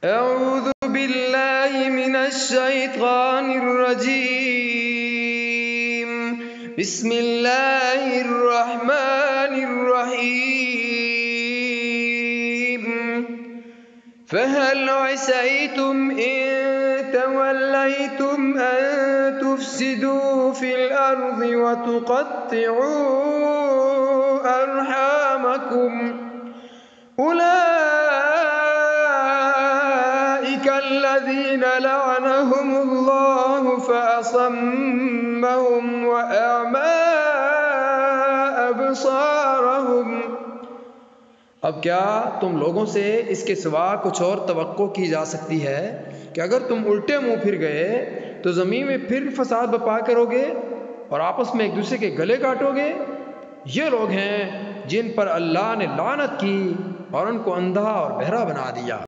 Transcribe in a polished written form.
أعوذ بالله من الشيطان الرجيم. بسم الله الرحمن الرحيم. فهل عسيتم إن توليتم أن تفسدوا في الأرض وتقطعوا أرحامكم؟ أولئك الذين لعنهم الله فأصمهم وأعمى أبصارهم। अब क्या तुम लोगों से इसके सिवा कुछ और तवक्को की जा सकती है कि अगर तुम उल्टे मुंह फिर गए तो ज़मीन में फिर फसाद बर्पा करोगे और आपस में एक दूसरे के गले काटोगे? ये लोग हैं जिन पर अल्लाह ने लानत की और उनको अंधा और बहरा बना दिया।